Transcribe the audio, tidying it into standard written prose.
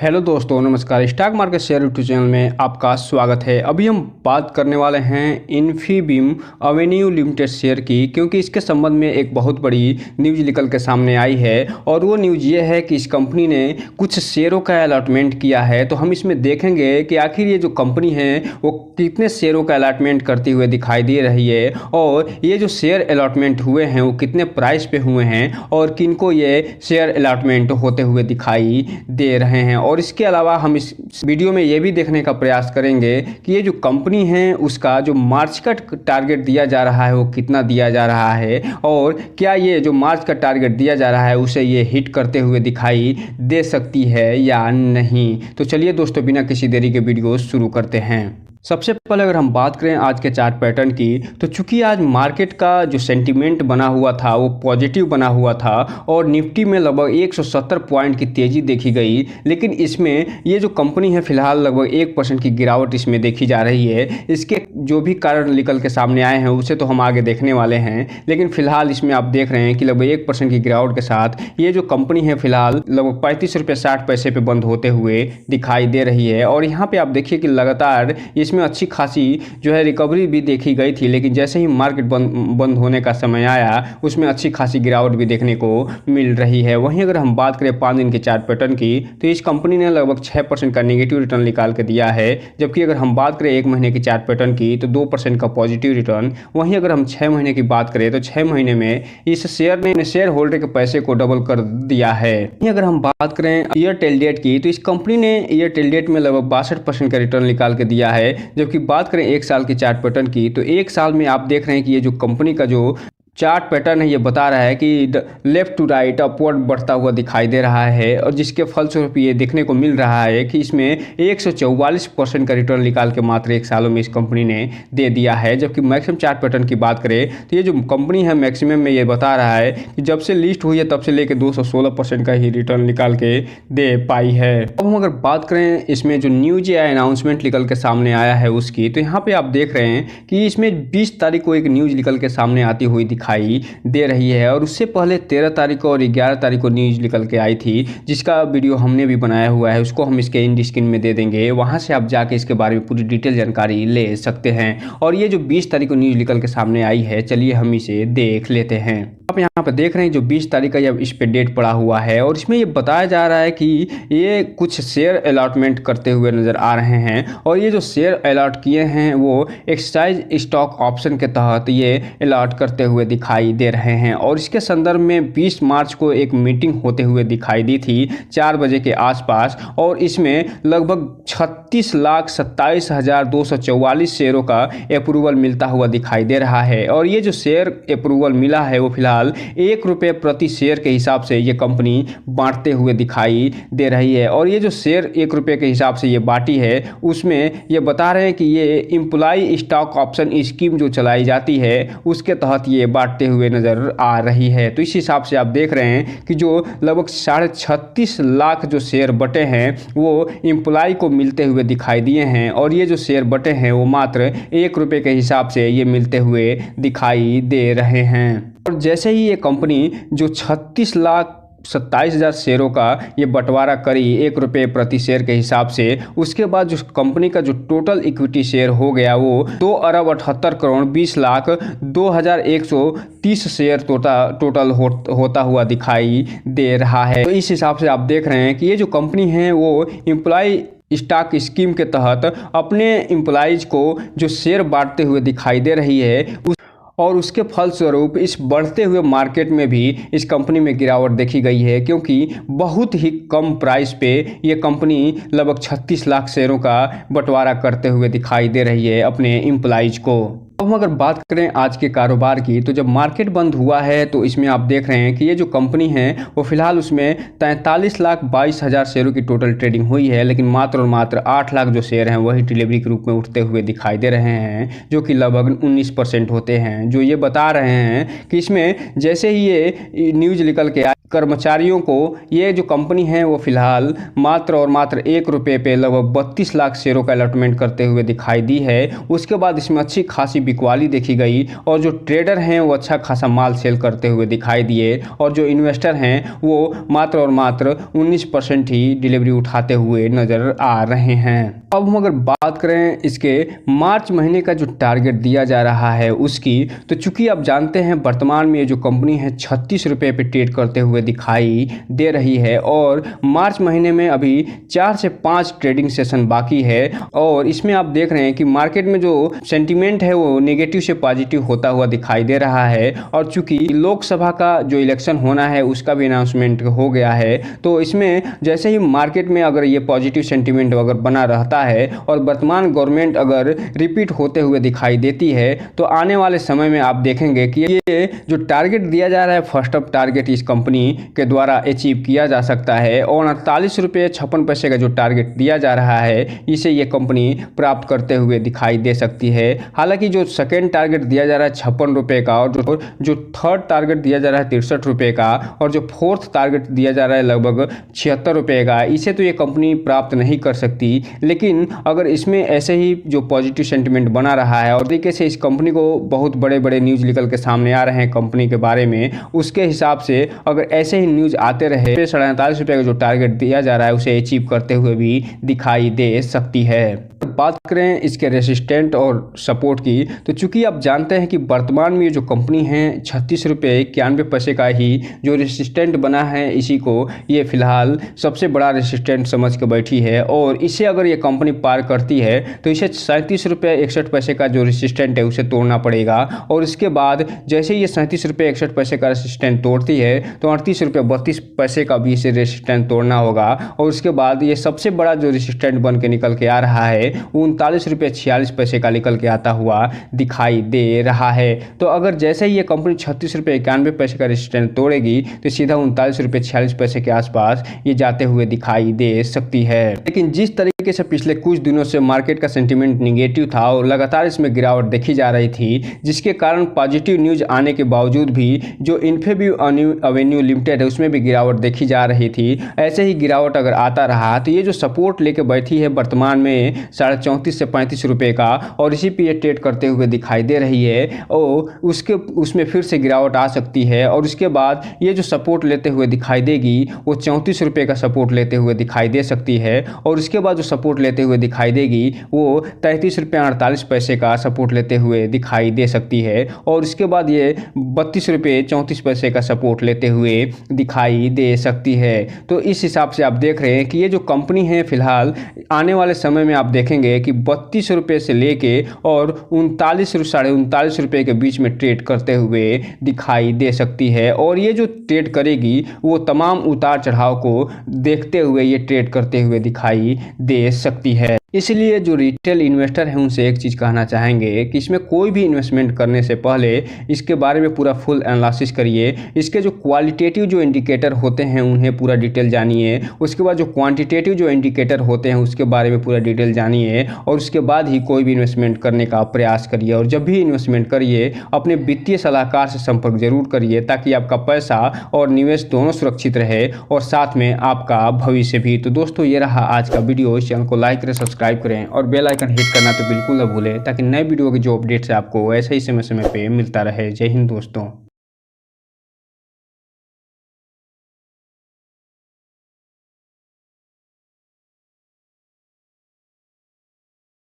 Hello दोस्तों, नमस्कार। Stock market share YouTube channel में आपका स्वागत है। अभी हम बात करने वाले हैं इन्फीबीम एवेन्यू लिमिटेड शेयर की, क्योंकि इसके संबंध में एक बहुत बड़ी न्यूज़ निकल के सामने आई है। और वो न्यूज़ ये है कि इस कंपनी ने कुछ शेयरों का अलॉटमेंट किया है। तो हम इसमें देखेंगे कि आखिर ये जो कंपनी है वो कितने शेयरों का अलॉटमेंट करती हुए दिखाई दे रही है, और ये जो शेयर अलॉटमेंट हुए हैं वो कितने प्राइस पे हुए हैं, और किनको ये शेयर अलॉटमेंट होते हुए दिखाई दे रहे हैं। और इसके अलावा हम इस वीडियो में ये भी देखने का प्रयास करेंगे कि ये जो कंपनी है उसका जो मार्च का टारगेट दिया जा रहा है वो कितना दिया जा रहा है, और क्या ये जो मार्च का टारगेट दिया जा रहा है उसे ये हिट करते हुए दिखाई दे सकती है या नहीं। तो चलिए दोस्तों, बिना किसी देरी के वीडियो शुरू करते हैं। सबसे पहले अगर हम बात करें आज के चार्ट पैटर्न की, तो चूंकि आज मार्केट का जो सेंटीमेंट बना हुआ था वो पॉजिटिव बना हुआ था, और निफ्टी में लगभग 170 पॉइंट की तेज़ी देखी गई। लेकिन इसमें ये जो कंपनी है फिलहाल लगभग 1% की गिरावट इसमें देखी जा रही है। इसके जो भी कारण निकल के सामने आए हैं उसे तो हम आगे देखने वाले हैं, लेकिन फिलहाल इसमें आप देख रहे हैं कि लगभग 1% की गिरावट के साथ ये जो कंपनी है फिलहाल लगभग 35 रुपये 60 पैसे पे बंद होते हुए दिखाई दे रही है। और यहाँ पे आप देखिए कि लगातार इसमें अच्छी खासी जो है रिकवरी भी देखी गई थी, लेकिन जैसे ही मार्केट बंद होने का समय आया उसमें अच्छी खासी गिरावट भी देखने को मिल रही है। वहीं अगर हम बात करें 5 दिन के चार्ट पैटर्न की, तो इस कंपनी ने लगभग 6% का नेगेटिव रिटर्न निकाल के दिया है। जबकि अगर हम बात करें 1 महीने की चार्ट पैटर्न की, तो 2% का पॉजिटिव रिटर्न। वहीं अगर हम 6 महीने की बात करें तो 6 महीने में इस शेयर ने शेयर होल्डर के पैसे को डबल कर दिया है। अगर हम बात करें एयरटेल डेट की, तो इस कंपनी ने एयरटेल डेट में लगभग 62% का रिटर्न निकाल के दिया है। जबकि बात करें 1 साल की चार्ट पैटर्न की, तो 1 साल में आप देख रहे हैं कि ये जो कंपनी का जो चार्ट पैटर्न है ये बता रहा है कि लेफ्ट टू राइट अपवर्ड बढ़ता हुआ दिखाई दे रहा है, और जिसके फलस्वरूप ये देखने को मिल रहा है कि इसमें 144% का रिटर्न निकाल के मात्र 1 सालों में इस कंपनी ने दे दिया है। जबकि मैक्सिमम चार्ट पैटर्न की बात करें तो ये जो कंपनी है मैक्सिमम में ये बता रहा है कि जब से लिस्ट हुई है तब से लेकर 216% का ही रिटर्न निकाल के दे पाई है। अब हम अगर बात करें इसमें जो न्यूज या अनाउंसमेंट निकल के सामने आया है उसकी, तो यहाँ पे आप देख रहे हैं कि इसमें 20 तारीख को एक न्यूज निकल के सामने आती हुई दिखाई दे रही है। और उससे पहले 13 तारीख को और 11 तारीख को न्यूज निकल के आई थी, जिसका वीडियो हमने भी बनाया हुआ है, उसको हम इसके एंड स्क्रीन में दे देंगे। वहां से आप जाके इसके बारे में पूरी डिटेल जानकारी ले सकते हैं। और ये जो 20 तारीख को न्यूज निकल के सामने आई है, चलिए हम इसे देख लेते हैं। आप यहाँ पर देख रहे हैं जो 20 तारीख का ये इस पे डेट पड़ा हुआ है, और इसमें ये बताया जा रहा है कि ये कुछ शेयर अलॉटमेंट करते हुए नज़र आ रहे हैं। और ये जो शेयर अलॉट किए हैं वो एक्सरसाइज स्टॉक ऑप्शन के तहत ये अलॉट करते हुए दिखाई दे रहे हैं। और इसके संदर्भ में 20 मार्च को एक मीटिंग होते हुए दिखाई दी थी 4 बजे के आसपास, और इसमें लगभग 36,27,244 शेयरों का अप्रूवल मिलता हुआ दिखाई दे रहा है। और ये जो शेयर अप्रूवल मिला है वो फिलहाल 1 रुपये प्रति शेयर के हिसाब से ये कंपनी बांटते हुए दिखाई दे रही है। और ये जो शेयर 1 रुपये के हिसाब से ये बांटी है उसमें ये बता रहे हैं कि ये एम्प्लॉय स्टॉक ऑप्शन स्कीम जो चलाई जाती है उसके तहत ये बांटते हुए नज़र आ रही है। तो इस हिसाब से आप देख रहे हैं कि जो लगभग 36.5 लाख जो शेयर बटे हैं वो एम्प्लॉय को मिलते हुए दिखाई दिए हैं, और ये जो शेयर बटे हैं वो मात्र 1 रुपये के हिसाब से ये मिलते हुए दिखाई दे रहे हैं। और जैसे ही ये कंपनी जो 36,27,000 शेयरों का ये बंटवारा करी 1 रुपये प्रति शेयर के हिसाब से, उसके बाद जो कंपनी का जो टोटल इक्विटी शेयर हो गया वो 2,78,20,2,130 शेयर टोटल होता हुआ दिखाई दे रहा है। तो इस हिसाब से आप देख रहे हैं कि ये जो कंपनी है वो एम्प्लॉय स्टॉक स्कीम के तहत अपने एम्प्लॉइज को जो शेयर बांटते हुए दिखाई दे रही है, और उसके फलस्वरूप इस बढ़ते हुए मार्केट में भी इस कंपनी में गिरावट देखी गई है, क्योंकि बहुत ही कम प्राइस पे ये कंपनी लगभग 36 लाख शेयरों का बंटवारा करते हुए दिखाई दे रही है अपने एम्प्लॉइज को। अब हम अगर बात करें आज के कारोबार की, तो जब मार्केट बंद हुआ है तो इसमें आप देख रहे हैं कि ये जो कंपनी है वो फिलहाल उसमें 43,22,000 शेयरों की टोटल ट्रेडिंग हुई है, लेकिन मात्र और मात्र 8 लाख जो शेयर हैं वही डिलीवरी के रूप में उठते हुए दिखाई दे रहे हैं, जो कि लगभग 19% होते हैं। जो ये बता रहे हैं कि इसमें जैसे ही ये न्यूज़ निकल के कर्मचारियों को ये जो कंपनी है वो फिलहाल मात्र और मात्र 1 रुपये पे लगभग 32 लाख शेयरों का अलॉटमेंट करते हुए दिखाई दी है। उसके बाद इसमें अच्छी खासी बिकवाली देखी गई और जो ट्रेडर हैं वो अच्छा खासा माल सेल करते हुए दिखाई दिए और जो इन्वेस्टर हैं वो मात्र और मात्र 19% ही डिलीवरी उठाते हुए नजर आ रहे हैं। अब हम अगर बात करें इसके मार्च महीने का जो टारगेट दिया जा रहा है उसकी, तो चूंकि आप जानते हैं वर्तमान में ये जो कंपनी है 36 रुपये पे ट्रेड करते हुए दिखाई दे रही है और मार्च महीने में अभी 4 से 5 ट्रेडिंग सेशन बाकी है और इसमें आप देख रहे हैं कि मार्केट में जो सेंटीमेंट है वो नेगेटिव से पॉजिटिव होता हुआ दिखाई दे रहा है और चूंकि लोकसभा का जो इलेक्शन होना है उसका भी अनाउंसमेंट हो गया है, तो इसमें जैसे ही मार्केट में अगर ये पॉजिटिव सेंटीमेंट अगर बना रहता है और वर्तमान गवर्नमेंट अगर रिपीट होते हुए दिखाई देती है तो आने वाले समय में आप देखेंगे कि ये जो टारगेट दिया जा रहा है फर्स्ट ऑफ टारगेट इस कंपनी के द्वारा अचीव किया जा सकता है और 48 रुपये 56 पैसे का जो टारगेट दिया जा रहा है इसे ये कंपनी प्राप्त करते हुए दिखाई दे सकती है। हालांकि जो सेकेंड टारगेट दिया जा रहा है 56 रुपये का और जो थर्ड टारगेट दिया जा रहा है 63 रुपये का और जो फोर्थ टारगेट दिया जा रहा है लगभग 76 रुपये का, इसे तो ये कंपनी प्राप्त नहीं कर सकती। लेकिन अगर इसमें ऐसे ही जो पॉजिटिव सेंटिमेंट बना रहा है और तरीके से इस कंपनी को बहुत बड़े बड़े न्यूज़ निकल के सामने आ रहे हैं कंपनी के बारे में, उसके हिसाब से अगर ऐसे ही न्यूज़ आते रहे 48 रुपये का जो टारगेट दिया जा रहा है उसे अचीव करते हुए भी दिखाई दे सकती है। बात करें इसके रेसिस्टेंट और सपोर्ट की, तो चूंकि आप जानते हैं कि वर्तमान में जो कंपनी है 36 रुपये 91 पैसे का ही जो रेसिस्टेंट बना है, इसी को ये फिलहाल सबसे बड़ा रेसिस्टेंट समझ के बैठी है और इसे अगर ये कंपनी पार करती है तो इसे 37 रुपये 61 पैसे का जो रेसिस्टेंट है उसे तोड़ना पड़ेगा और इसके बाद जैसे ये 37 रुपये 61 पैसे का रेसिस्टेंट तोड़ती है तो 38 रुपये 32 पैसे का भी इसे रेसिस्टेंट तोड़ना होगा और उसके बाद ये सबसे बड़ा जो रेसिस्टेंट बन के निकल के आ रहा है 39 रुपये 46 पैसे का निकल के आता हुआ दिखाई दे रहा है। तो अगर जैसे ही ये कंपनी 36 रुपये 91 पैसे का रेसिस्टेंस तोड़ेगी तो सीधा 39 रुपये 46 पैसे के आसपास ये जाते हुए दिखाई दे सकती है। लेकिन जिस तरीके से पिछले कुछ दिनों से मार्केट का सेंटीमेंट निगेटिव था और लगातार इसमें गिरावट देखी जा रही थी, जिसके कारण पॉजिटिव न्यूज आने के बावजूद भी जो इन्फीबीम एवेन्यू लिमिटेड है उसमें भी गिरावट देखी जा रही थी। ऐसे ही गिरावट अगर आता रहा तो ये जो सपोर्ट लेके बैठी है वर्तमान में 34.5 से 35 रुपये का और इसी पे ये ट्रेड करते हुए दिखाई दे रही है और उसमें फिर से गिरावट आ सकती है और उसके बाद ये जो सपोर्ट लेते हुए दिखाई देगी वो 34 रुपये का सपोर्ट लेते हुए दिखाई दे सकती है और उसके बाद जो सपोर्ट लेते हुए दिखाई देगी वो 33 रुपये 48 पैसे का सपोर्ट लेते हुए दिखाई दे सकती है और उसके बाद ये 32 रुपये 34 पैसे का सपोर्ट लेते हुए दिखाई दे सकती है। तो इस हिसाब से आप देख रहे हैं कि ये जो कंपनी है फिलहाल आने वाले समय में आप देखेंगे कि 32 रुपये से लेके और 39 रुपये के बीच में ट्रेड करते हुए दिखाई दे सकती है और ये जो ट्रेड करेगी वो तमाम उतार चढ़ाव को देखते हुए ये ट्रेड करते हुए दिखाई दे सकती है। इसलिए जो रिटेल इन्वेस्टर हैं उनसे एक चीज़ कहना चाहेंगे कि इसमें कोई भी इन्वेस्टमेंट करने से पहले इसके बारे में पूरा फुल एनालिसिस करिए। इसके जो क्वालिटेटिव जो इंडिकेटर होते हैं उन्हें पूरा डिटेल जानिए, उसके बाद जो क्वांटिटेटिव जो इंडिकेटर होते हैं उसके बारे में पूरा डिटेल जानिए और उसके बाद ही कोई भी इन्वेस्टमेंट करने का प्रयास करिए। और जब भी इन्वेस्टमेंट करिए अपने वित्तीय सलाहकार से संपर्क जरूर करिए ताकि आपका पैसा और निवेश दोनों सुरक्षित रहे और साथ में आपका भविष्य भी। तो दोस्तों ये रहा आज का वीडियो। इस चैनल को लाइक करें, सब्सक्राइब करें और बेल आइकन हिट करना तो बिल्कुल न भूलें ताकि नए वीडियो के जो अपडेट्स है आपको ऐसे ही समय समय पे मिलता रहे। जय हिंद दोस्तों।